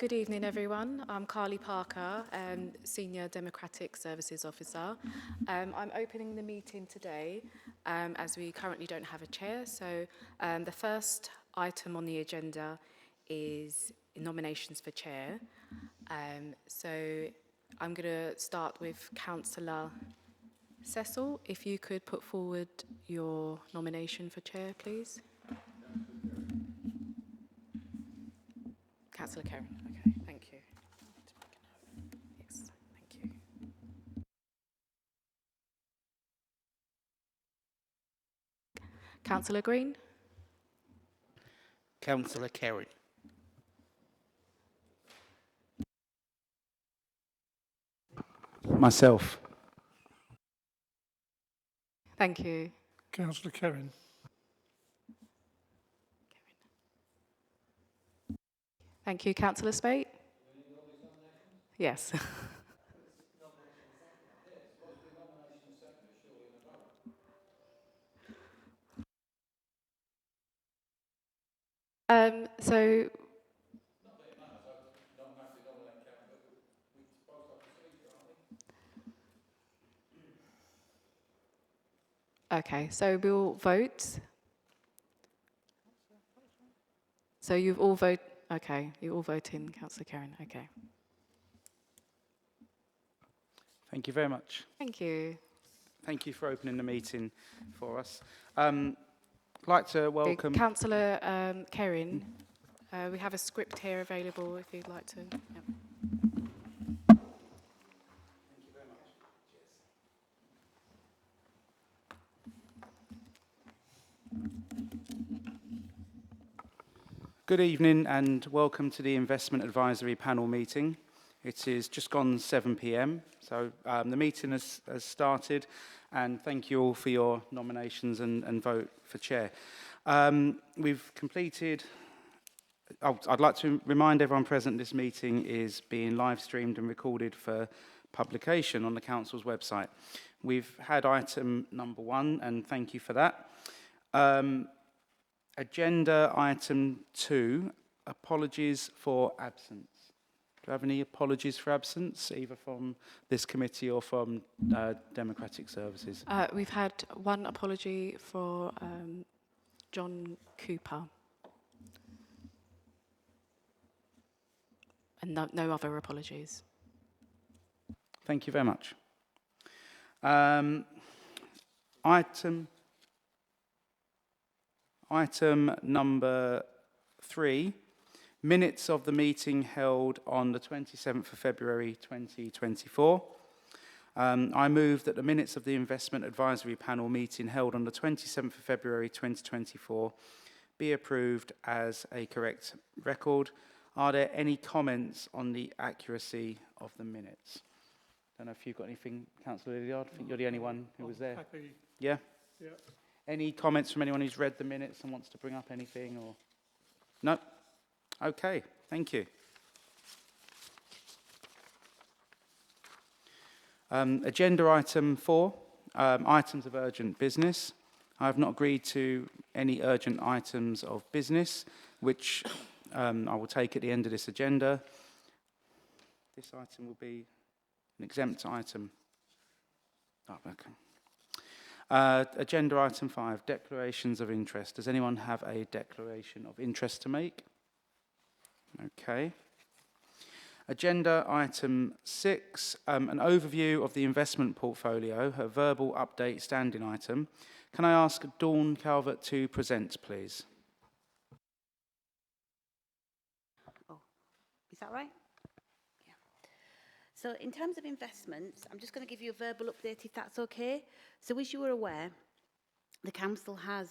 Good evening, everyone. I'm Carly Parker, Senior Democratic Services Officer. I'm opening the meeting today as we currently don't have a chair. So the first item on the agenda is nominations for chair. So I'm going to start with Councillor Cecil. If you could put forward your nomination for chair, please. Councillor Karen. Okay, thank you. Yes, thank you. Councillor Green. Councillor Kerry. Myself. Thank you. Councillor Kerrin. Thank you, Councillor Spate. Yes. So, okay, so we'll vote. So you've all voted, okay, you all vote in, Councillor Karen, okay. Thank you very much. Thank you. Thank you for opening the meeting for us. I'd like to welcome... Councillor Karen, we have a script here available if you'd like to. Yep. Thank you very much. Good evening and welcome to the Investment Advisory Panel meeting. It is just gone 7 p.m, so the meeting has started, and thank you all for your nominations and vote for chair. We've completed... I'd like to remind everyone present this meeting is being live streamed and recorded for publication on the Council's website. We've had item number 1, and thank you for that. Agenda item 2, apologies for absence. Do you have any apologies for absence, either from this committee or from Democratic Services? We've had one apology for John Cooper. And no other apologies. Thank you very much. Item number 3, minutes of the meeting held on the 27th of February 2024. I move that the minutes of the Investment Advisory Panel meeting held on the 27th of February 2024 be approved as a correct record. Are there any comments on the accuracy of the minutes? I don't know if you've got anything, Councillor Lilliard. I think you're the only one who was there. Happy. Yeah? Yeah. Any comments from anyone who's read the minutes and wants to bring up anything? Or no? Okay, thank you. Agenda item 4, items of urgent business. I have not agreed to any urgent items of business, which I will take at the end of this agenda. This item will be an exempt item. Oh, okay. Agenda item 5, declarations of interest. Does anyone have a declaration of interest to make? Okay. Agenda item 6, an overview of the investment portfolio, a verbal update standing item. Can I ask Dawn Calvert to present, please? Is that right? Yeah. So in terms of investments, I'm just going to give you a verbal update if that's okay. So as you are aware, the council has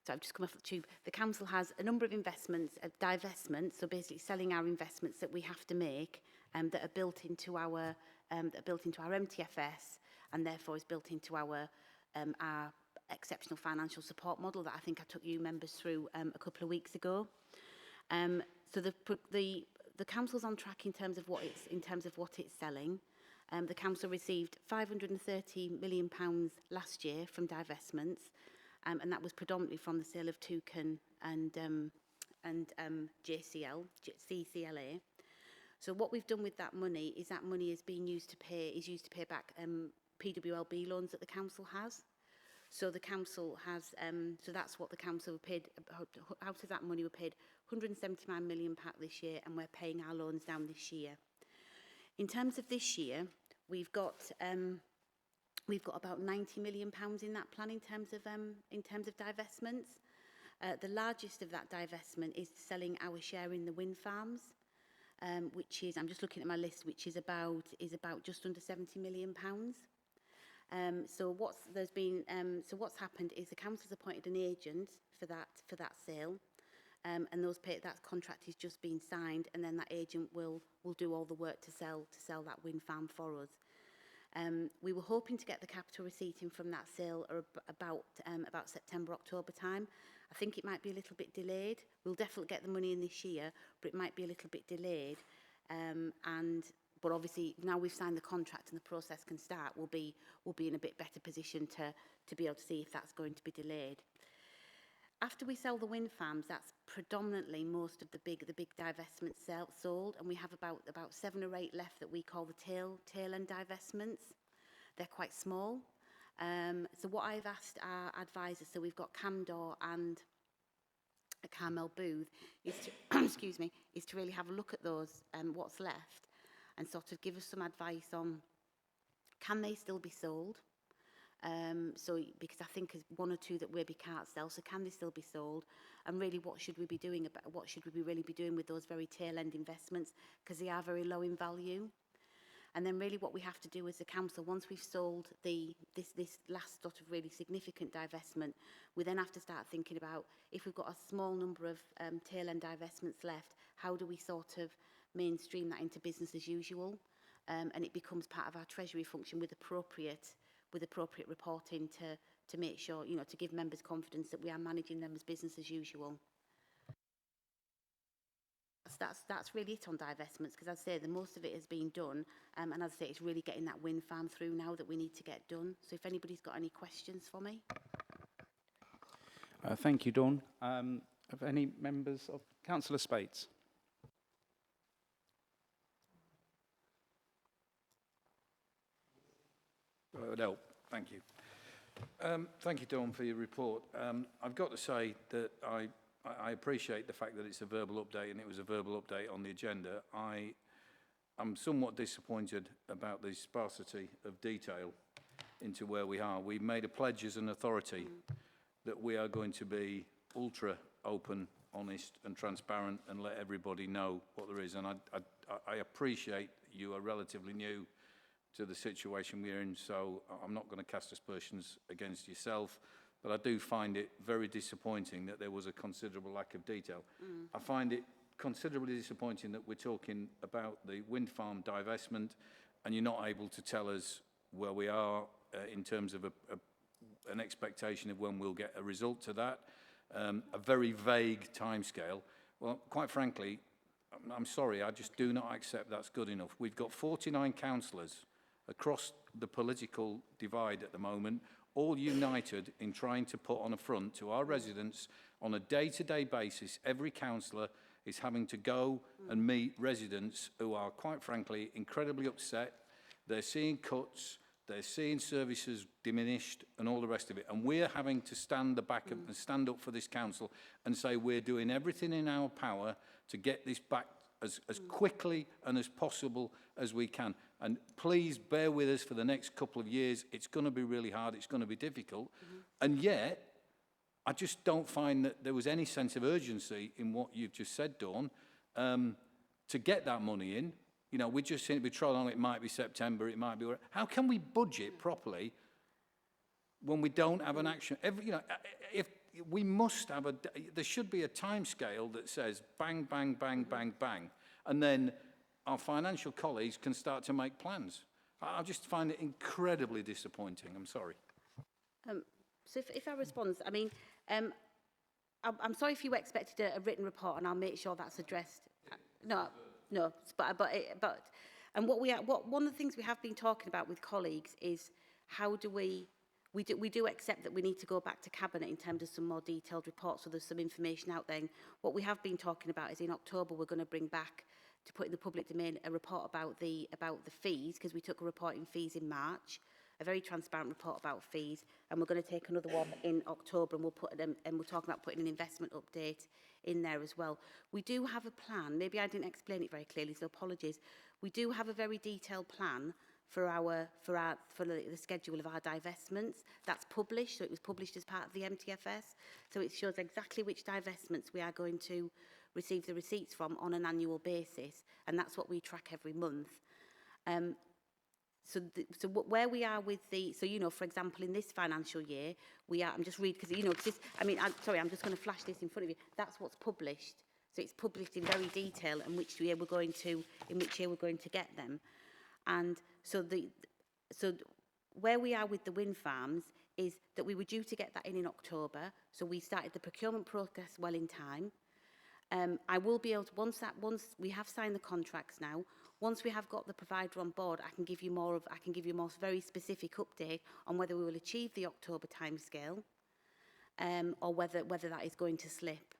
I've just come off the tube. The council has a number of investments, divestments, so basically selling our investments that we have to make that are built into our MTFS, and therefore is built into our exceptional financial support model that I think I took you members through a couple of weeks ago. So the council's on track in terms of what it's selling. The council received £530 million last year from divestments, and that was predominantly from the sale of Toucan and CCLA. So what we've done with that money is being used to pay back PWLB loans that the council has. So the council has, so that's what the council paid, out of that money we paid £179 million this year, and we're paying our loans down this year. In terms of this year, we've got about £90 million in that plan in terms of divestments. The largest of that divestment is selling our share in the wind farms, which is, I'm just looking at my list, which is about just under £70 million. So what's happened is the council's appointed an agent for that sale, and that contract is just being signed, and then that agent will do all the work to sell that wind farm for us. We were hoping to get the capital receipt in from that sale about September, October time. I think it might be a little bit delayed. We'll definitely get the money in this year, but it might be a little bit delayed. But obviously now we've signed the contract and the process can start, we'll be in a bit better position to be able to see if that's going to be delayed. After we sell the wind farms, that's predominantly most of the big divestments sold, and we have about 7 or 8 left that we call the tail end divestments. They're quite small. So what I've asked our advisors, so we've got Camdor and Carmel Booth, is to excuse me, is to really have a look at those what's left, and sort of give us some advice on, can they still be sold? So because I think there's 1 or 2 that maybe can't sell, so can they still be sold? And really, what should we be doing really be doing with those very tail end investments, because they are very low in value? And then really what we have to do as a council, once we've sold this last sort of really significant divestment, we then have to start thinking about, if we've got a small number of tail end divestments left, how do we sort of mainstream that into business as usual? And it becomes part of our treasury function with appropriate reporting to make sure, to give members confidence that we are managing them as business as usual. That's really it on divestments, because as I say, the most of it has been done, and as I say, it's really getting that wind farm through now that we need to get done. So if anybody's got any questions for me. Thank you, Dawn. Have any members of Councillor Spates? No, thank you. Thank you, Dawn, for your report. I've got to say that I appreciate the fact that it's a verbal update, and it was a verbal update on the agenda. I'm somewhat disappointed about the sparsity of detail into where we are. We made a pledge as an authority that we are going to be ultra open, honest and transparent and let everybody know what there is. And I appreciate you are relatively new to the situation we're in, so I'm not going to cast aspersions against yourself, but I do find it very disappointing that there was a considerable lack of detail. I find it considerably disappointing that we're talking about the wind farm divestment and you're not able to tell us where we are in terms of an expectation of when we'll get a result to that, a very vague timescale. Well, quite frankly, I'm sorry, I just do not accept that's good enough. We've got 49 councillors across the political divide at the moment, all united in trying to put on a front to our residents on a day-to-day basis. Every councillor is having to go and meet residents who are, quite frankly, incredibly upset. They're seeing cuts, they're seeing services diminished and all the rest of it. And we're having to stand up for this council and say we're doing everything in our power to get this back as quickly and as possible as we can. And please bear with us for the next couple of years. It's going to be really hard. It's going to be difficult. And yet, I just don't find that there was any sense of urgency in what you've just said, Dawn, to get that money in. You know, we just seem to be trolling on. It might be September. It might be. How can we budget properly when we don't have an action? If we must have there should be a time scale that says bang, bang, bang, bang, bang, and then our financial colleagues can start to make plans. I just find it incredibly disappointing. I'm sorry. So if I respond, I mean, I'm sorry if you expected a written report, and I'll make sure that's addressed. No, and one of the things we have been talking about with colleagues is how do we We do accept that we need to go back to Cabinet in terms of some more detailed reports, so there's some information out there. And what we have been talking about is in October we're going to bring back to put in the public domain a report about the fees, because we took a report in fees in March, a very transparent report about fees, and we're going to take another one in October, and we're talking about putting an investment update in there as well. We do have a plan. Maybe I didn't explain it very clearly, so apologies. We do have a very detailed plan for the schedule of our divestments. That's published, so it was published as part of the MTFS. So it shows exactly which divestments we are going to receive the receipts from on an annual basis, and that's what we track every month. So where we are with so you know, for example, in this financial year, I'm just reading, because you know, I'm just going to flash this in front of you. That's what's published. So it's published in very detail, and in which year we're going to get them. And so where we are with the wind farms is that we were due to get that in October. So we started the procurement process well in time. I will be able to, once we have signed the contracts now, once we have got the provider on board, I can give you more very specific update on whether we will achieve the October timescale, or whether that is going to slip.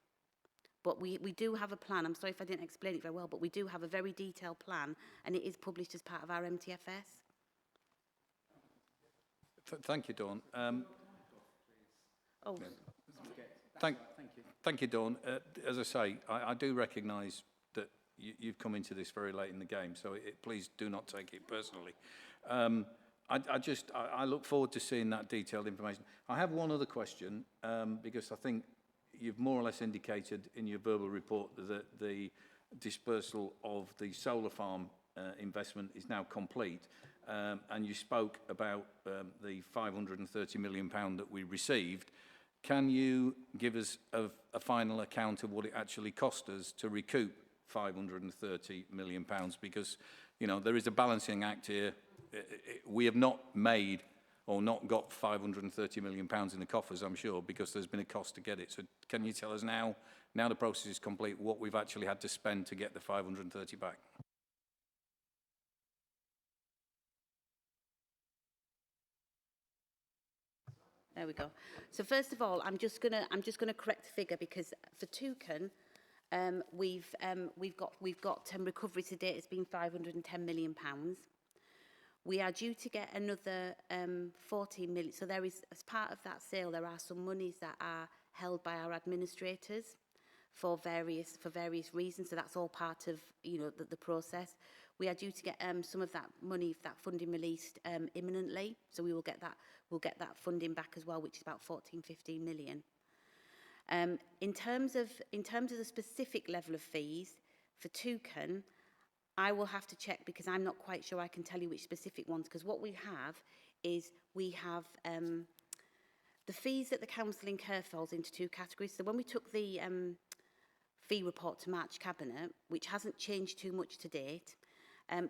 But we do have a plan. I'm sorry if I didn't explain it very well, but we do have a very detailed plan, and it is published as part of our MTFS. Thank you, Dawn. Oh, Thank you, Dawn. As I say, I do recognise that you've come into this very late in the game, so please do not take it personally. I look forward to seeing that detailed information. I have one other question, because I think you've more or less indicated in your verbal report that the dispersal of the solar farm investment is now complete, and you spoke about the £530 million that we received. Can you give us a final account of what it actually cost us to recoup £530 million? Because, you know, there is a balancing act here. We have not made or not got £530 million in the coffers, I'm sure, because there's been a cost to get it. So can you tell us now the process is complete, what we've actually had to spend to get the 530 back? there we go. So first of all, I'm just gonna correct the figure, because for Toucan, we've got recovery to date has been £510 million. We are due to get another 14 million. So there is, as part of that sale, there are some monies that are held by our administrators for various reasons. So that's all part of, you know, the process. We are due to get some of that money, that funding released imminently. So we'll get that funding back as well, which is about 14-15 million. In terms of the specific level of fees for Toucan, I will have to check, because I'm not quite sure I can tell you which specific ones, because what we have the fees that the council incur falls into two categories. So when we took the fee report to March Cabinet, which hasn't changed too much to date,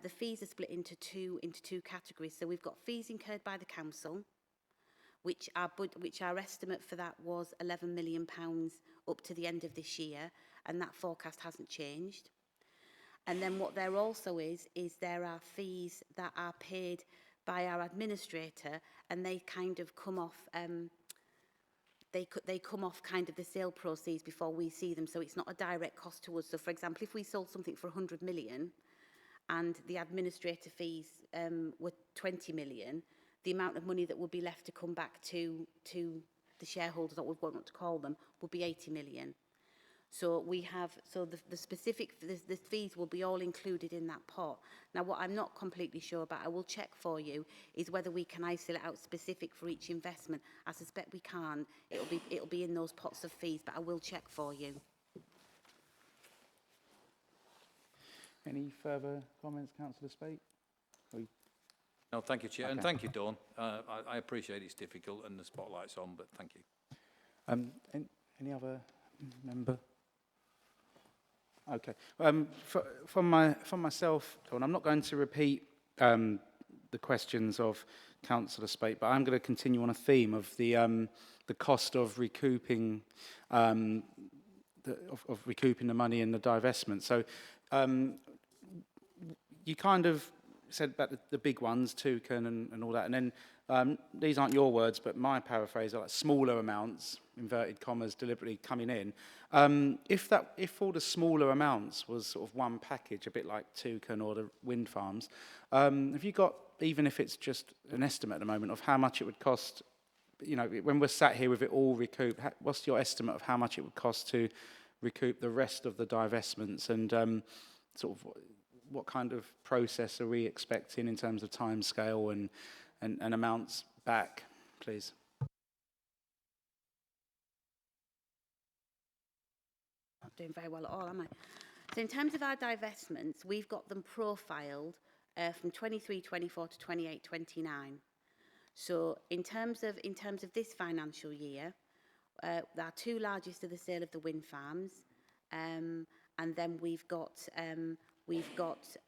the fees are split into two categories. So we've got fees incurred by the council, which our estimate for that was £11 million up to the end of this year, and that forecast hasn't changed. And then what there also is there are fees that are paid by our administrator, and they kind of come off. They come off kind of the sale proceeds before we see them, so it's not a direct cost to us. So, for example, if we sold something for 100 million, and the administrator fees were 20 million, the amount of money that would be left to come back to the shareholders, or we want to call them, would be 80 million. So the fees will be all included in that pot. Now, what I'm not completely sure about, I will check for you, is whether we can isolate out specific for each investment. I suspect we can't. It'll be in those pots of fees, but I will check for you. Any further comments, Councillor Spate? No, thank you, Chair, Okay. and thank you, Dawn. I appreciate it's difficult and the spotlight's on, but thank you. Any other member? Okay. From myself, Dawn, I'm not going to repeat the questions of Councillor Spate, but I'm going to continue on a theme of the cost of recouping recouping the money in the divestment. So you kind of said about the big ones, Toucan and all that, and then these aren't your words, but my paraphrase are like smaller amounts, inverted commas, deliberately coming in. If all the smaller amounts was sort of one package, a bit like Toucan or the wind farms, have you got, even if it's just an estimate at the moment, of how much it would cost, you know, when we're sat here with it all recouped, what's your estimate of how much it would cost to recoup the rest of the divestments, and sort of what kind of process are we expecting in terms of timescale and amounts back, please? Not doing very well at all, am I? So in terms of our divestments, we've got them profiled from 23-24 to 28-29. So in terms of this financial year, our two largest are the sale of the wind farms, and then we've got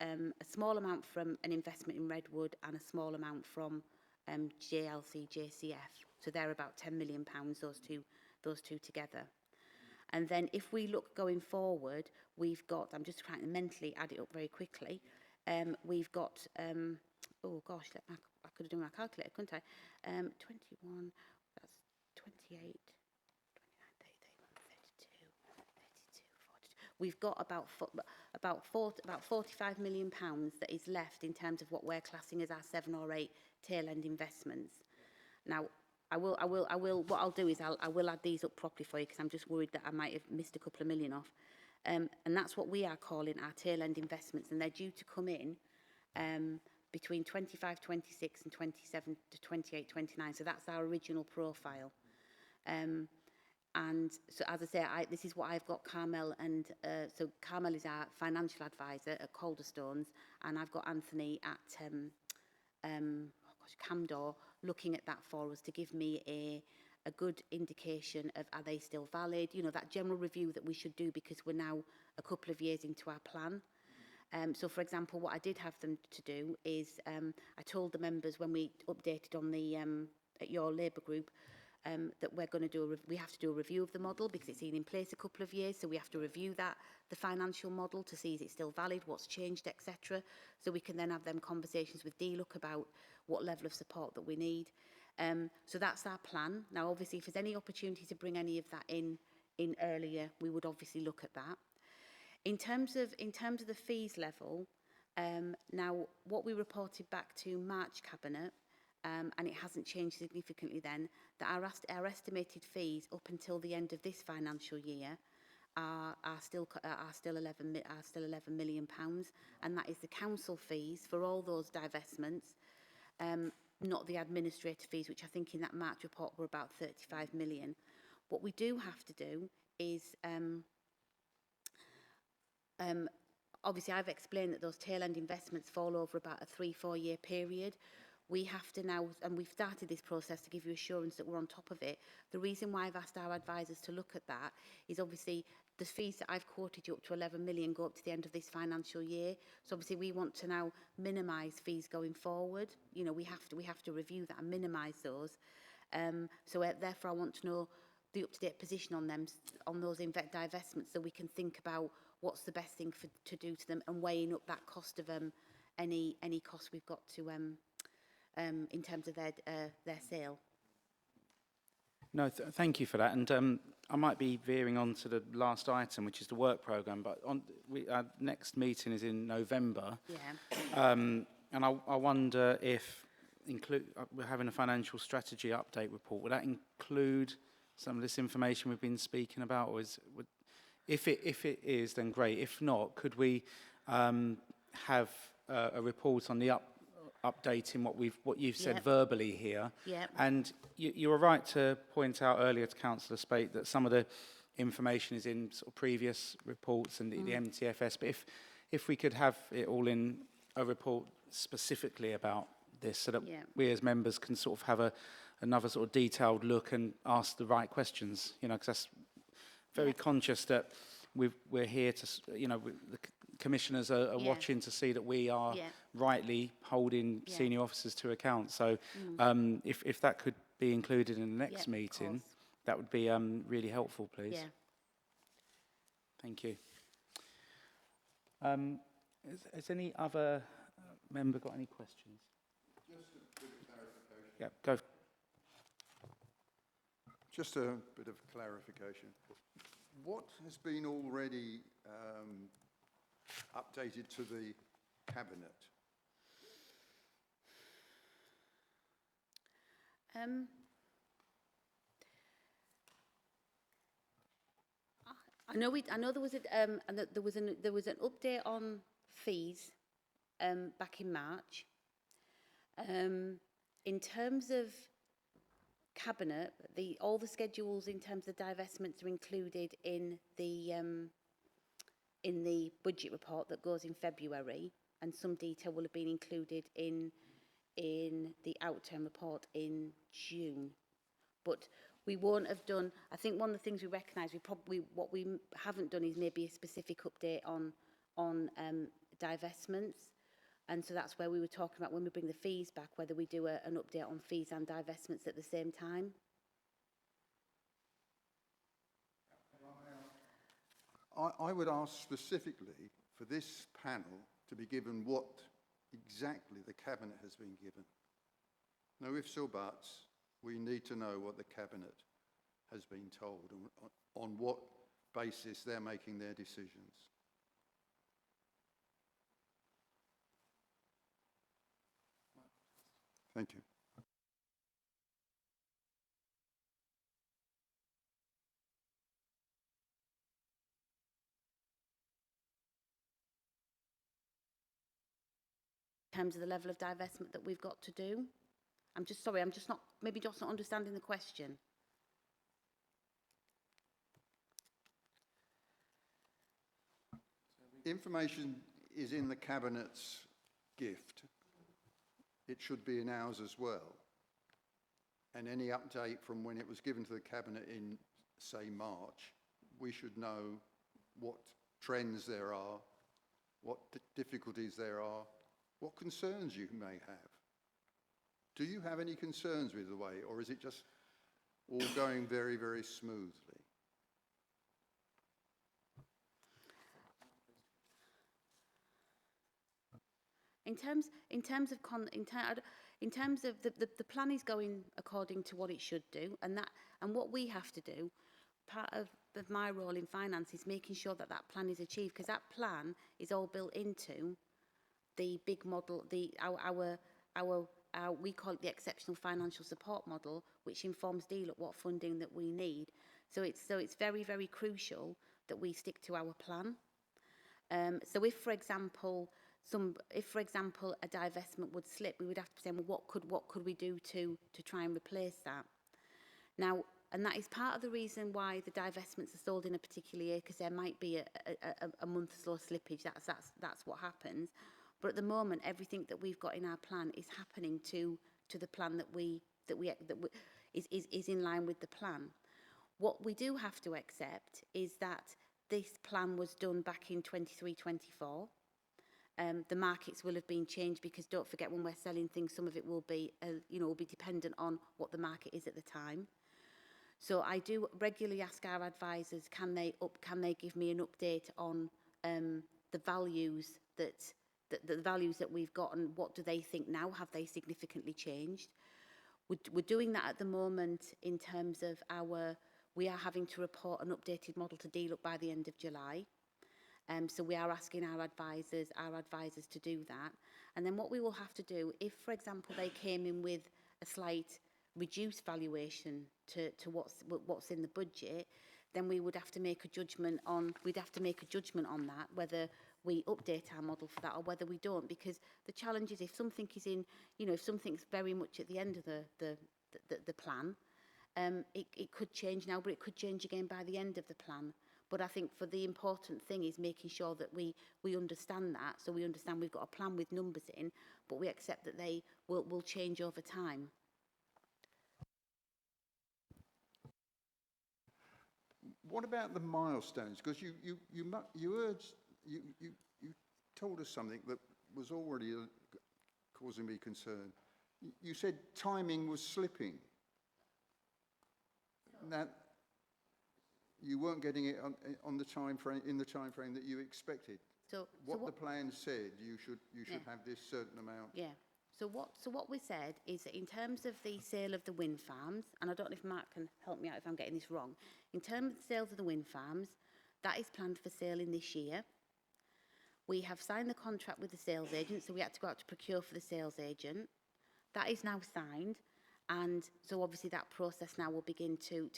a small amount from an investment in Redwood and a small amount from JLC, JCF. So they're about £10 million, those two together. And then if we look going forward, we've got, I'm just trying to mentally add it up very quickly, we've got, oh gosh, I could have done my calculator, couldn't I? 21, that's 28, 29, 30, 31, 32, 42. We've got about £45 million that is left in terms of what we're classing as our 7 or 8 tail end investments. Now, what I'll do is I will add these up properly for you, because I'm just worried that I might have missed a couple of million off. And that's what we are calling our tail end investments, and they're due to come in between 25, 26 and 27 to 28, 29. So that's our original profile. And so, as I say, this is what I've got Carmel, and so Carmel is our financial advisor at Calderstones, and I've got Anthony at Camdor looking at that for us to give me a good indication of, are they still valid? You know, that general review that we should do, because we're now a couple of years into our plan. So, for example, what I did have them to do is I told the members when we updated on the at your Labour group that we're going to we have to do a review of the model, because it's been in place a couple of years. So we have to review the financial model to see is it still valid, what's changed, etc. So we can then have them conversations with DLUC about what level of support that we need. So that's our plan. Now, obviously, if there's any opportunity to bring any of that in earlier, we would obviously look at that. In terms of the fees level, now what we reported back to March Cabinet, and it hasn't changed significantly then, that our estimated fees up until the end of this financial year are still 11 million pounds, and that is the council fees for all those divestments, not the administrative fees, which I think in that March report were about 35 million. What we do have to do is obviously, I've explained that those tail-end investments fall over about a 3-4 year period. We have to now, and we've started this process to give you assurance that we're on top of it. The reason why I've asked our advisors to look at that is obviously the fees that I've quoted you up to 11 million go up to the end of this financial year. So obviously we want to now minimise fees going forward. You know, we have to review that and minimise those. Therefore, I want to know the up-to-date position on them, on those divestments, so we can think about what's the best thing to do to them, and weighing up that cost of any cost we've got to in terms of their sale. No, thank you for that. And I might be veering on to the last item, which is the work programme, but our next meeting is in November. Yeah. And I wonder if we're having a financial strategy update report. Would that include some of this information we've been speaking about, or if it is, then great. If not, could we have a report on the updating what you've said verbally here? Yep. And you were right to point out earlier to Councillor Spate that some of the information is in sort of previous reports and the MTFS. But if we could have it all in a report specifically about this, so that we as members can sort of have another sort of detailed look and ask the right questions, you know, because that's very conscious that we're here to, you know, the commissioners are watching to see that we are rightly holding senior officers to account. So if that could be included in the next meeting, that would be really helpful, please. Yeah. Thank you. Has any other member got any questions? Just a bit of clarification. Yeah, go. Just a bit of clarification. What has been already updated to the Cabinet? I know there was there was an update on fees back in March. In terms of Cabinet, all the schedules in terms of divestments are included in the budget report that goes in February, and some detail will have been included in the outturn report in June. But we won't have done, I think one of the things we recognise, what we haven't done is maybe a specific update on divestments. And so that's where we were talking about when we bring the fees back, whether we do an update on fees and divestments at the same time. I would ask specifically for this panel to be given what exactly the Cabinet has been given. No ifs or buts. We need to know what the Cabinet has been told and on what basis they're making their decisions. Thank you. In terms of the level of divestment that we've got to do. I'm just sorry, I'm just not understanding the question. Information is in the Cabinet's gift. It should be in ours as well. And any update from when it was given to the Cabinet in, say, March, we should know what trends there are, what difficulties there are, what concerns you may have. Do you have any concerns with the way, or is it just all going very, very smoothly? In terms of the plan is going according to what it should do, and what we have to do, part of my role in finance is making sure that that plan is achieved, because that plan is all built into the big model, we call it the exceptional financial support model, which informs DLUHC what funding that we need. So it's very, very crucial that we stick to our plan. So if, for example, a divestment would slip, we would have to say, well, what could we do to try and replace that? Now, and that is part of the reason why the divestments are sold in a particular year, because there might be a month's slow slippage. That's what happens. But at the moment, everything that we've got in our plan is happening to the plan that is in line with the plan. What we do have to accept is that this plan was done back in 23-24. The markets will have been changed, because don't forget, when we're selling things, some of it will be, will be dependent on what the market is at the time. So I do regularly ask our advisors, can they give me an update on the values that we've got, and what do they think now? Have they significantly changed? We're doing that at the moment in terms of we are having to report an updated model to DLUHC by the end of July. So we are asking our advisors to do that. And then what we will have to do, if, for example, they came in with a slight reduced valuation to what's in the budget, then we would have to make a judgment on that, whether we update our model for that or whether we don't. Because the challenge is, if something is in, if something's very much at the end of the plan, it could change now, but it could change again by the end of the plan. But I think for the important thing is making sure that we understand that, so we understand we've got a plan with numbers in, but we accept that they will change over time. What about the milestones? Because you told us something that was already causing me concern. You said timing was slipping. Now, you weren't getting it on the time frame, in the time frame that you expected. So what the plan said, you should have this certain amount. Yeah. So what we said is that in terms of the sale of the wind farms, and I don't know if Mark can help me out if I'm getting this wrong, in terms of the sales of the wind farms, that is planned for sale in this year. We have signed the contract with the sales agent, so we had to go out to procure for the sales agent. That is now signed, and so obviously that process now will begin to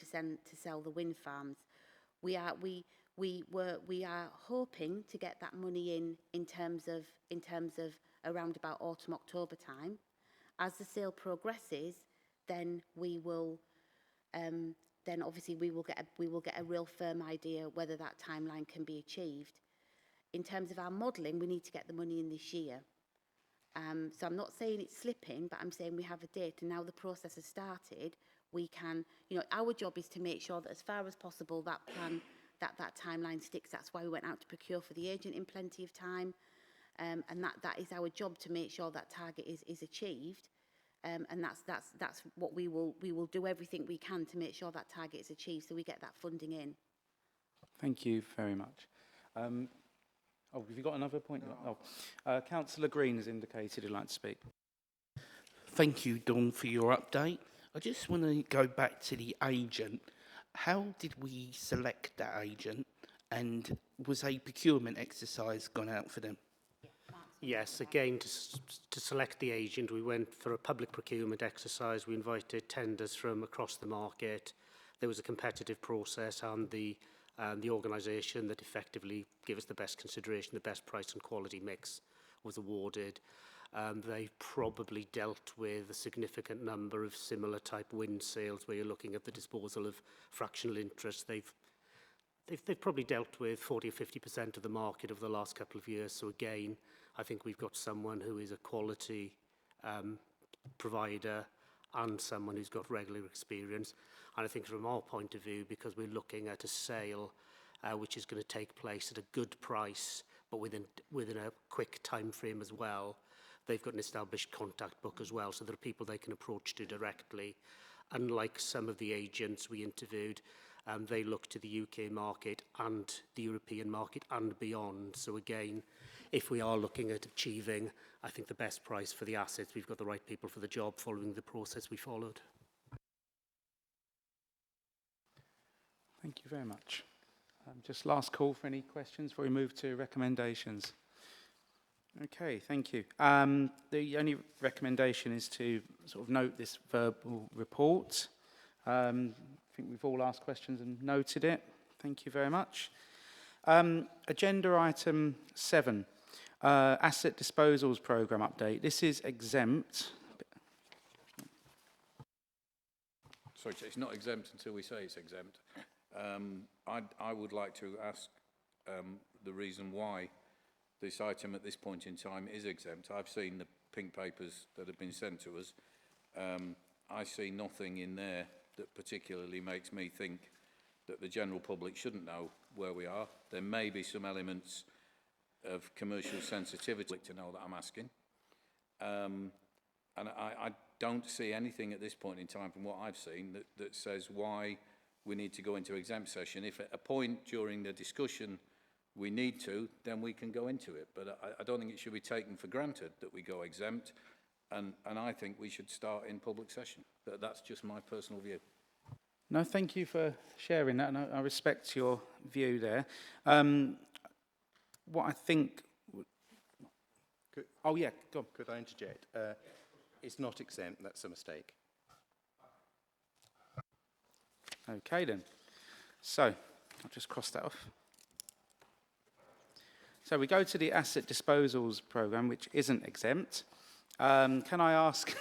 sell the wind farms. We are hoping to get that money in terms of around about autumn October time. As the sale progresses, then we will then obviously we will get a real firm idea whether that timeline can be achieved. In terms of our modelling, we need to get the money in this year. So I'm not saying it's slipping, but I'm saying we have a date, and now the process has started. We can, our job is to make sure that as far as possible that plan, that timeline sticks. That's why we went out to procure for the agent in plenty of time, and that is our job, to make sure that target is achieved. And that's what we will do everything we can to make sure that target is achieved, so we get that funding in. Thank you very much. Have you got another point? No. Councillor Green has indicated he'd like to speak. Thank you, Dawn, for your update. I just want to go back to the agent. How did we select that agent, and was a procurement exercise gone out for them? Yes, again, to select the agent, we went for a public procurement exercise. We invited tenders from across the market. There was a competitive process, and the organisation that effectively gave us the best consideration, the best price and quality mix, was awarded. They've probably dealt with a significant number of similar type wind sales where you're looking at the disposal of fractional interest. They've probably dealt with 40 or 50% of the market over the last couple of years. So again, I think we've got someone who is a quality provider and someone who's got regular experience. And I think from our point of view, because we're looking at a sale which is going to take place at a good price, but within a quick time frame as well, they've got an established contact book as well, so there are people they can approach to directly. Unlike some of the agents we interviewed, they look to the UK market and the European market and beyond. So again, if we are looking at achieving, I think, the best price for the assets, we've got the right people for the job following the process we followed. Thank you very much. Just last call for any questions before we move to recommendations. Okay, thank you. The only recommendation is to sort of note this verbal report. I think we've all asked questions and noted it. Thank you very much. Agenda item 7, asset disposals programme update. This is exempt. Sorry, it's not exempt until we say it's exempt. I would like to ask the reason why this item at this point in time is exempt. I've seen the pink papers that have been sent to us. I see nothing in there that particularly makes me think that the general public shouldn't know where we are. There may be some elements of commercial sensitivity to know that I'm asking. And I don't see anything at this point in time from what I've seen that says why we need to go into exempt session. If at a point during the discussion we need to, then we can go into it. But I don't think it should be taken for granted that we go exempt. And I think we should start in public session. That's just my personal view. No, thank you for sharing that, and I respect your view there. What I think... Oh, yeah, go on. Could I interject? It's not exempt, that's a mistake. Okay, then. So, I'll just cross that off. So we go to the asset disposals programme, which isn't exempt. Can I ask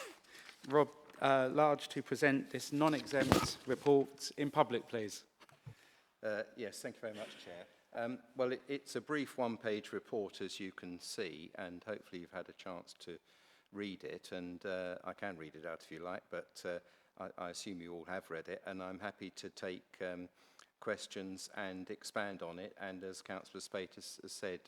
Rob Large to present this non-exempt report in public, please? Yes, thank you very much, Chair. Well, it's a brief one-page report, as you can see, and hopefully you've had a chance to read it, and I can read it out if you like, but I assume you all have read it, and I'm happy to take questions and expand on it, and as Councillor Spate has said,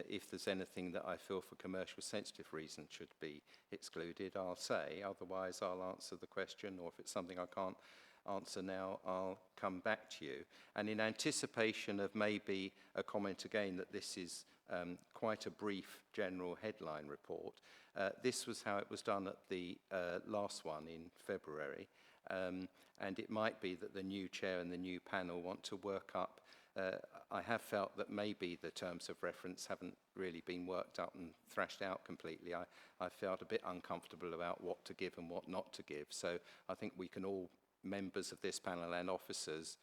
if there's anything that I feel for commercial sensitive reasons should be excluded, I'll say. Otherwise, I'll answer the question, or if it's something I can't answer now, I'll come back to you. And in anticipation of maybe a comment again that this is quite a brief general headline report. This was how it was done at the last one in February, and it might be that the new chair and the new panel want to work up. I have felt that maybe the terms of reference haven't really been worked out and thrashed out completely. I felt a bit uncomfortable about what to give and what not to give. So I think we can all, members of this panel and officers,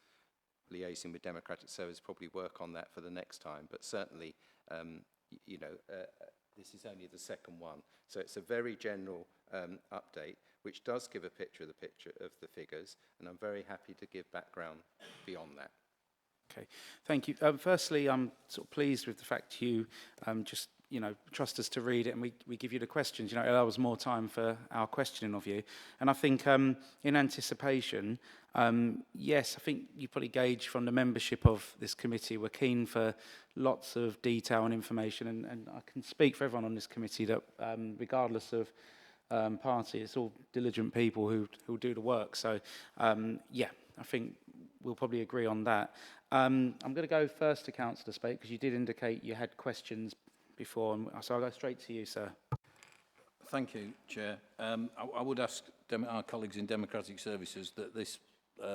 liaising with Democratic Service, probably work on that for the next time. But certainly, this is only the second one. So it's a very general update, which does give a picture of the figures, and I'm very happy to give background beyond that. Okay, thank you. Firstly, I'm sort of pleased with the fact you just, trust us to read it and we give you the questions. It allows more time for our questioning of you. And I think in anticipation, yes, I think you probably gauge from the membership of this committee, we're keen for lots of detail and information. And I can speak for everyone on this committee that regardless of party, it's all diligent people who do the work. So, yeah, I think we'll probably agree on that. I'm going to go first to Councillor Spate because you did indicate you had questions before, so I'll go straight to you, sir. Thank you, Chair. I would ask our colleagues in Democratic Services that this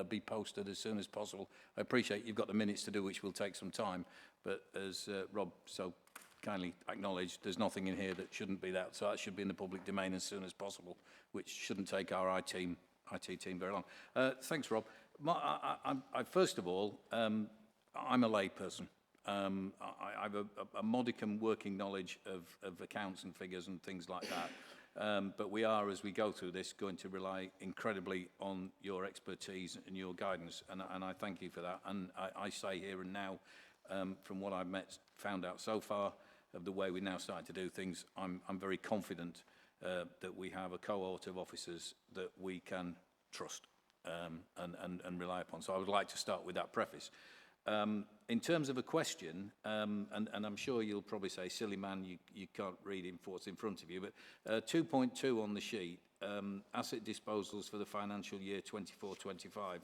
be posted as soon as possible. I appreciate you've got the minutes to do, which will take some time, but as Rob so kindly acknowledged, there's nothing in here that shouldn't be that, so that should be in the public domain as soon as possible, which shouldn't take our IT team very long. Thanks, Rob. I first of all, I'm a layperson. I have a modicum working knowledge of accounts and figures and things like that. But we are, as we go through this, going to rely incredibly on your expertise and your guidance, and I thank you for that. And I say here and now, from what I've found out so far of the way we now starting to do things, I'm very confident that we have a cohort of officers that we can trust and rely upon. So I would like to start with that preface. In terms of a question, and I'm sure you'll probably say, silly man, you can't read what's in front of you, but 2.2 on the sheet, asset disposals for the financial year 24-25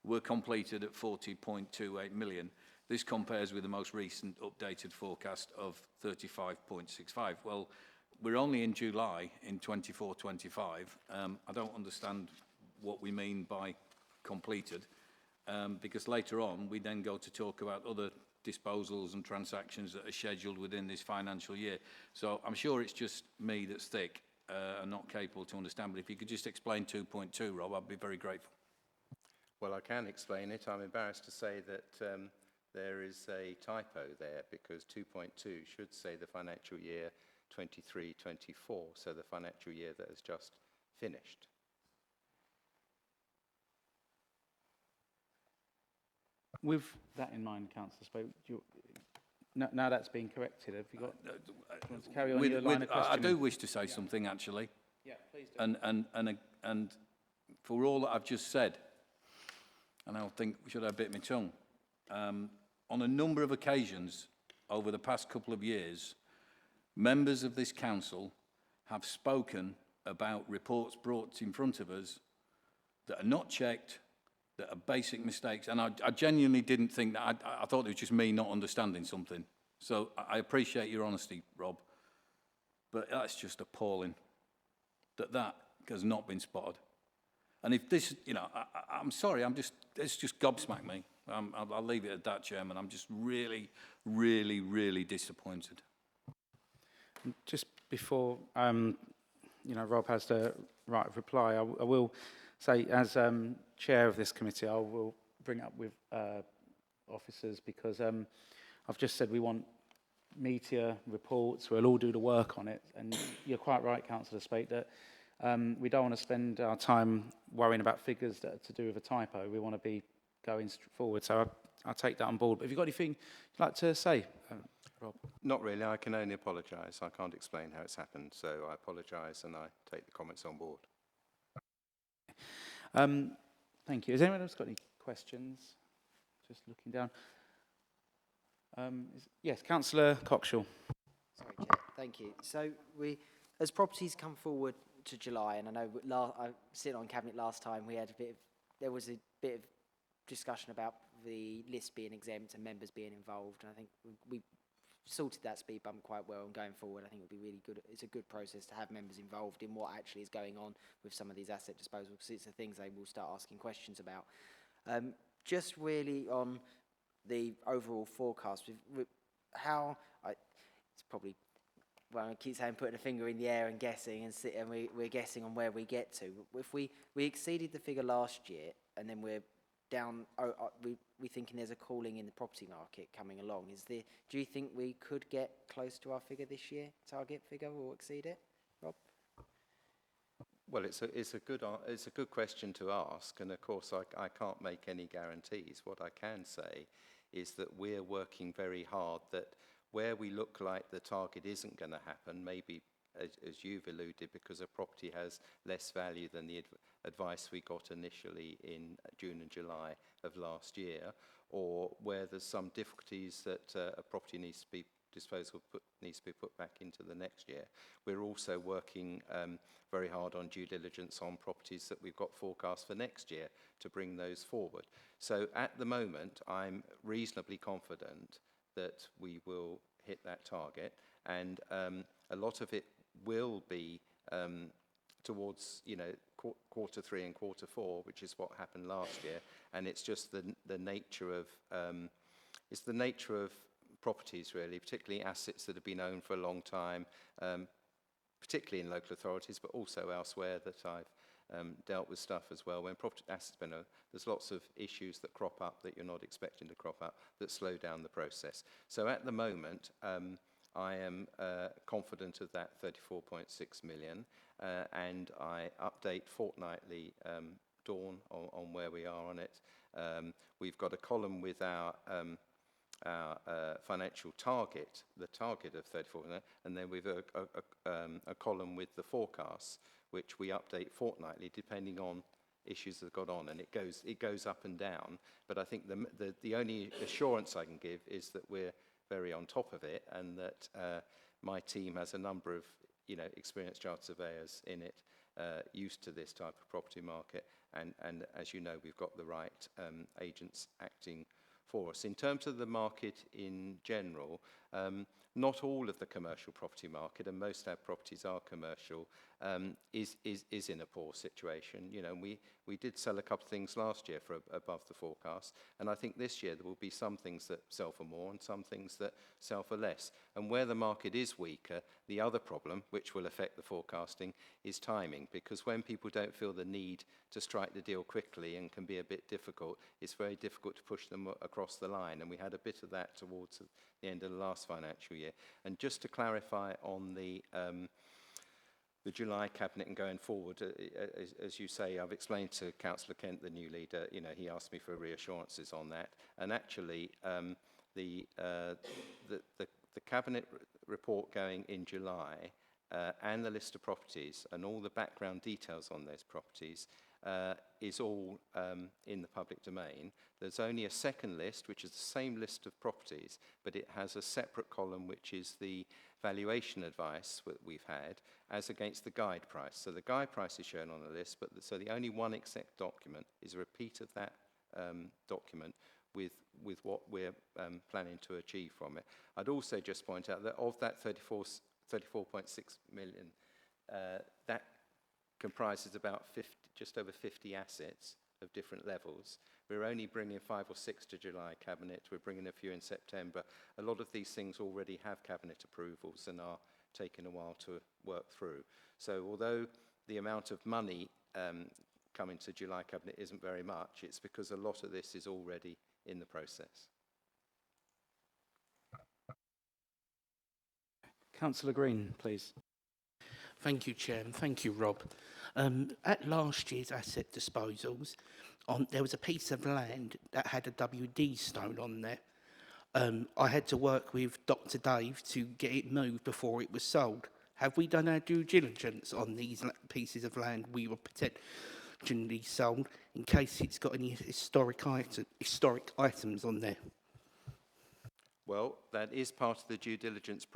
were completed at 40.28 million. This compares with the most recent updated forecast of 35.65. Well, we're only in July in 24-25. I don't understand what we mean by completed, because later on we then go to talk about other disposals and transactions that are scheduled within this financial year. So I'm sure it's just me that's thick and not capable to understand, but if you could just explain 2.2, Rob, I'd be very grateful. Well, I can explain it. I'm embarrassed to say that there is a typo there, because 2.2 should say the financial year 23-24, so the financial year that has just finished. With that in mind, Councillor Spoke, now that's been corrected, have you got to carry on your line of questioning? I do wish to say something, actually. Yeah, please do. And for all that I've just said, and I think should I bit my tongue, on a number of occasions over the past couple of years, members of this council have spoken about reports brought in front of us that are not checked, that are basic mistakes, and I genuinely didn't think that. I thought it was just me not understanding something. So I appreciate your honesty, Rob, but that's just appalling that has not been spotted. And if this, I'm sorry, it's just gobsmacked me. I'll leave it at that, Chairman. I'm just really, really, really disappointed. Just before, Rob has the right of reply, I will say, as chair of this committee, I will bring up with officers, because I've just said we want meteor reports. We'll all do the work on it. And you're quite right, Councillor Spate, that we don't want to spend our time worrying about figures that are to do with a typo. We want to be going forward. So I'll take that on board. But have you got anything you'd like to say, Rob? Not really. I can only apologise. I can't explain how it's happened. So I apologise and I take the comments on board. Thank you. Has anyone else got any questions? Just looking down. Yes, Councillor Cockshaw. Sorry, Chair. Thank you. So as properties come forward to July, and I know I sitting on Cabinet last time, there was a bit of discussion about the list being exempt and members being involved, and I think we sorted that speed bump quite well, and going forward I think it would be really good. It's a good process to have members involved in what actually is going on with some of these asset disposals, because it's the things they will start asking questions about. Just really on the overall forecast, it's probably, well, I keep saying putting a finger in the air and guessing, and we're guessing on where we get to. If we exceeded the figure last year, and then we're down, we thinking there's a cooling in the property market coming along. Do you think we could get close to our figure this year, target figure, or exceed it, Rob? Well, it's a good question to ask, and of course I can't make any guarantees. What I can say is that we're working very hard that where we look like the target isn't going to happen, maybe as you've alluded, because a property has less value than the advice we got initially in June and July of last year, or where there's some difficulties that a property needs to be needs to be put back into the next year. We're also working very hard on due diligence on properties that we've got forecast for next year to bring those forward. So at the moment, I'm reasonably confident that we will hit that target, and a lot of it will be towards, you know, quarter 3 and quarter 4, which is what happened last year, and it's just the nature of properties, really, particularly assets that have been owned for a long time, particularly in local authorities, but also elsewhere that I've dealt with stuff as well. When property assets have been owned, there's lots of issues that crop up that you're not expecting to crop up that slow down the process. So at the moment, I am confident of that 34.6 million, and I update fortnightly, Dawn, on where we are on it. We've got a column with our financial target, the target of 34 million, and then we've a column with the forecasts, which we update fortnightly depending on issues that have got on, and it goes up and down. But I think the only assurance I can give is that we're very on top of it, and that my team has a number of, you know, experienced chartered surveyors in it, used to this type of property market, and as you know, we've got the right agents acting for us. In terms of the market in general, not all of the commercial property market, and most of our properties are commercial, is in a poor situation. You know, we did sell a couple of things last year for above the forecast, and I think this year there will be some things that sell for more and some things that sell for less. And where the market is weaker, the other problem, which will affect the forecasting, is timing, because when people don't feel the need to strike the deal quickly and can be a bit difficult, it's very difficult to push them across the line, and we had a bit of that towards the end of the last financial year. And just to clarify on the July cabinet and going forward, as you say, I've explained to Councillor Kent, the new leader, you know, he asked me for reassurances on that, and actually the cabinet report going in July and the list of properties and all the background details on those properties is all in the public domain. There's only a second list, which is the same list of properties, but it has a separate column, which is the valuation advice that we've had as against the guide price. So the guide price is shown on the list, but so the only one exec document is a repeat of that document with what we're planning to achieve from it. I'd also just point out that of that 34.6 million, that comprises about just over 50 assets of different levels. We're only bringing 5 or 6 to July cabinet. We're bringing a few in September. A lot of these things already have cabinet approvals and are taking a while to work through. So although the amount of money coming to July cabinet isn't very much, it's because a lot of this is already in the process. Councillor Green, please. Thank you, Chair, and thank you, Rob. At last year's asset disposals, there was a piece of land that had a WD stone on there. I had to work with Dr. Dave to get it moved before it was sold. Have we done our due diligence on these pieces of land we were potentially sold, in case it's got any historic items on there? Well, that is part of the due diligence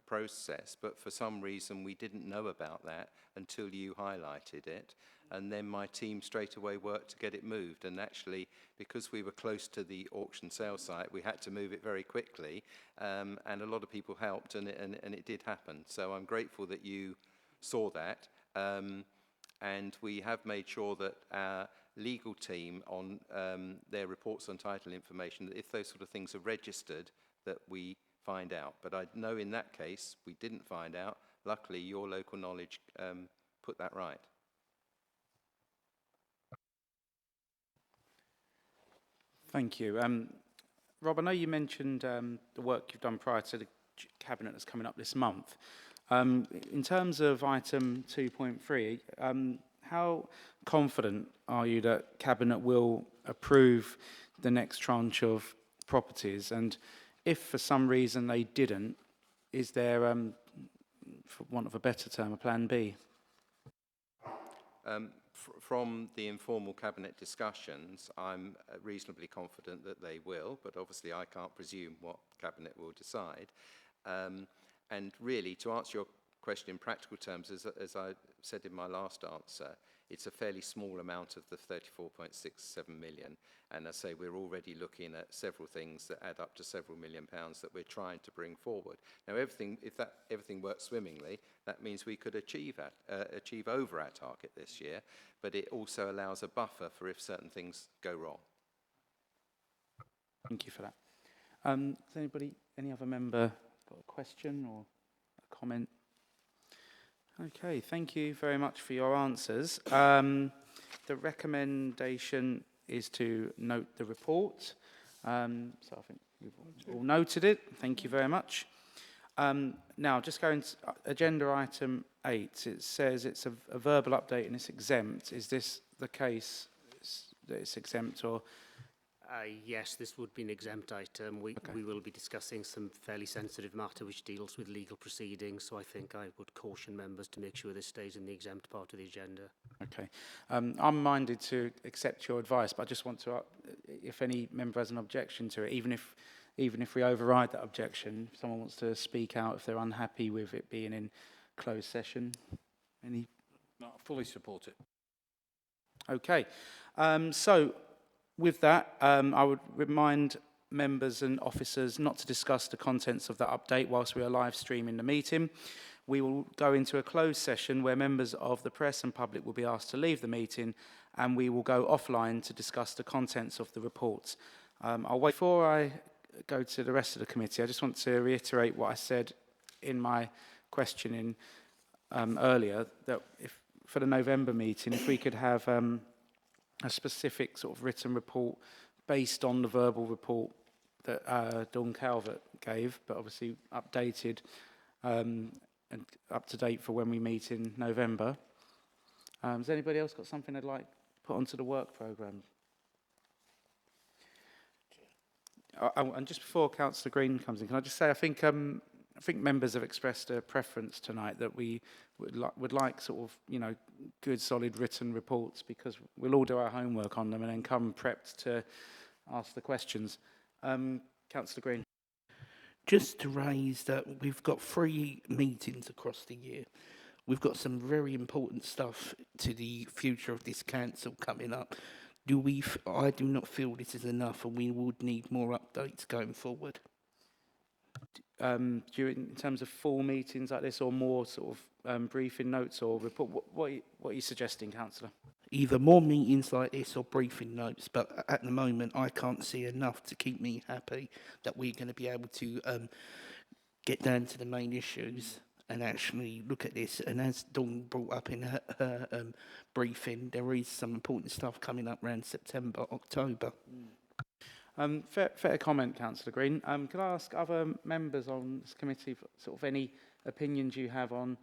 process, but for some reason we didn't know about that until you highlighted it. And then my team straight away worked to get it moved. And actually, because we were close to the auction sale site, we had to move it very quickly. And a lot of people helped, and it did happen. So I'm grateful that you saw that. And we have made sure that our legal team on their reports on title information, that if those sort of things are registered, that we find out. But I know in that case, we didn't find out. Luckily, your local knowledge put that right. Thank you. Rob, I know you mentioned the work you've done prior to the Cabinet that's coming up this month. In terms of item 2.3, how confident are you that Cabinet will approve the next tranche of properties? And if for some reason they didn't, is there, for want of a better term, a plan B? From the informal Cabinet discussions, I'm reasonably confident that they will, but obviously I can't presume what Cabinet will decide. And really, to answer your question in practical terms, as I said in my last answer, it's a fairly small amount of the 34.67 million. And I say we're already looking at several things that add up to several £1 million that we're trying to bring forward. Now, if everything works swimmingly, that means we could achieve over our target this year, but it also allows a buffer for if certain things go wrong. Thank you for that. Has any other member got a question or a comment? Okay, thank you very much for your answers. The recommendation is to note the report. So I think we've all noted it. Thank you very much. Now, just going to agenda item 8, it says it's a verbal update and it's exempt. Is this the case that it's exempt, or? Yes, this would be an exempt item. We will be discussing some fairly sensitive matter which deals with legal proceedings, so I think I would caution members to make sure this stays in the exempt part of the agenda. Okay. I'm minded to accept your advice, but I just want to, if any member has an objection to it, even if we override that objection, if someone wants to speak out if they're unhappy with it being in closed session. Any? No, I fully support it. Okay. So, with that, I would remind members and officers not to discuss the contents of that update whilst we are live streaming the meeting. We will go into a closed session where members of the press and public will be asked to leave the meeting, and we will go offline to discuss the contents of the reports. I'll wait. Before I go to the rest of the committee, I just want to reiterate what I said in my questioning earlier, that if for the November meeting, if we could have a specific sort of written report based on the verbal report that Dawn Calvert gave, but obviously updated and up to date for when we meet in November. Has anybody else got something they'd like put onto the work programme? And just before Councillor Green comes in, can I just say I think members have expressed a preference tonight that we would like sort of, good solid written reports, because we'll all do our homework on them and then come prepped to ask the questions. Councillor Green. Just to raise that we've got 3 meetings across the year. We've got some very important stuff to the future of this council coming up. I do not feel this is enough, and we would need more updates going forward. In terms of full meetings like this, or more sort of briefing notes or report, what are you suggesting, Councillor? Either more meetings like this or briefing notes, but at the moment I can't see enough to keep me happy that we're going to be able to get down to the main issues and actually look at this. And as Dawn brought up in her briefing, there is some important stuff coming up around September, October. Fair comment, Councillor Green. Can I ask other members on this committee for sort of any opinions you have on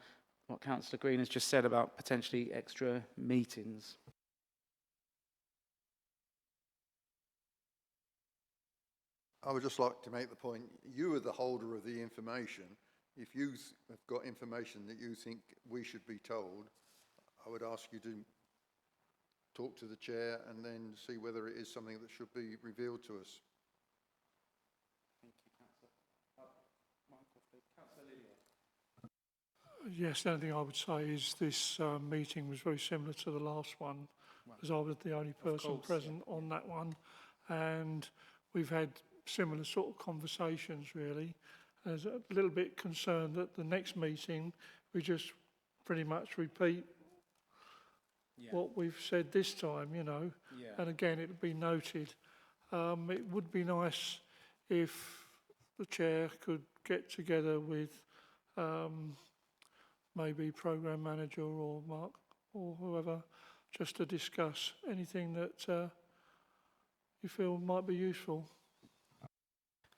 what Councillor Green has just said about potentially extra meetings? I would just like to make the point, you are the holder of the information. If you have got information that you think we should be told, I would ask you to talk to the chair and then see whether it is something that should be revealed to us. Thank you, Councillor. Yes, the only thing I would say is this meeting was very similar to the last one, because I was the only person present on that one, and we've had similar sort of conversations really. I was a little bit concerned that the next meeting we just pretty much repeat what we've said this time, you know, and again it'll be noted. It would be nice if the chair could get together with maybe programme manager or Mark or whoever, just to discuss anything that you feel might be useful.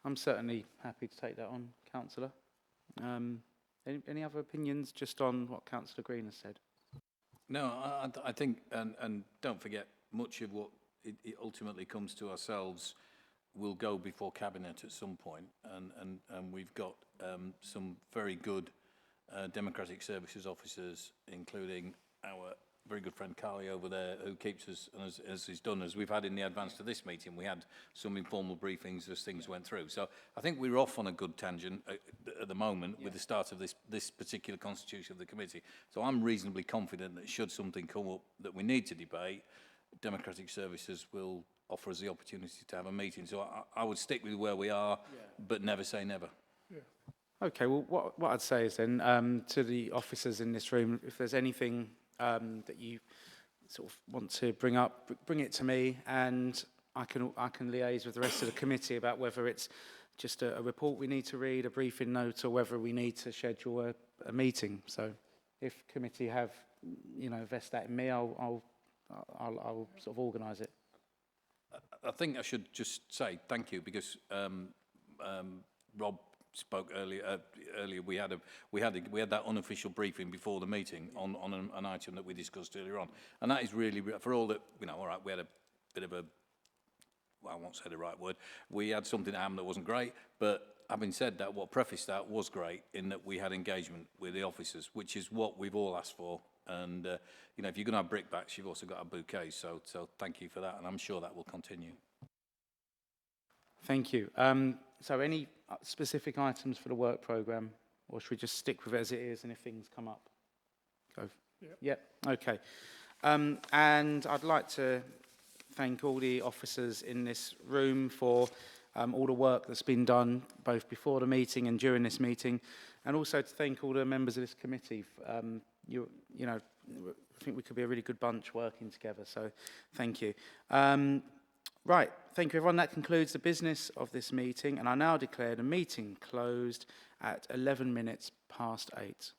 I'm certainly happy to take that on, Councillor. Any other opinions just on what Councillor Green has said? No, I think, and don't forget, much of what it ultimately comes to ourselves will go before Cabinet at some point, and we've got some very good democratic services officers, including our very good friend Carly over there, who keeps us, and as he's done, as we've had in the advance to this meeting, we had some informal briefings as things went through. So I think we're off on a good tangent at the moment with the start of this particular constitution of the committee. So I'm reasonably confident that should something come up that we need to debate, democratic services will offer us the opportunity to have a meeting. So I would stick with where we are, but never say never. Okay, well, what I'd say is then to the officers in this room, if there's anything that you sort of want to bring up, bring it to me, and I can liaise with the rest of the committee about whether it's just a report we need to read, a briefing note, or whether we need to schedule a meeting. So, if committee have, you know, vest that in me, I'll sort of organise it. I think I should just say thank you because Rob spoke earlier. We had that unofficial briefing before the meeting on an item that we discussed earlier on, and that is really for all that, you know. All right, we had a bit of a, well, I won't say the right word. We had something happen that wasn't great, but having said that, what prefaced that was great in that we had engagement with the officers, which is what we've all asked for. And you know, if you're going to have brickbats, you've also got to have bouquets. So thank you for that, and I'm sure that will continue. Thank you. So any specific items for the work programme, or should we just stick with it as it is, and if things come up, go? Yep. Okay. And I'd like to thank all the officers in this room for all the work that's been done, both before the meeting and during this meeting, and also to thank all the members of this committee. You know, I think we could be a really good bunch working together, so thank you. Right, thank you everyone. That concludes the business of this meeting, and I now declare the meeting closed at 11 minutes past 8.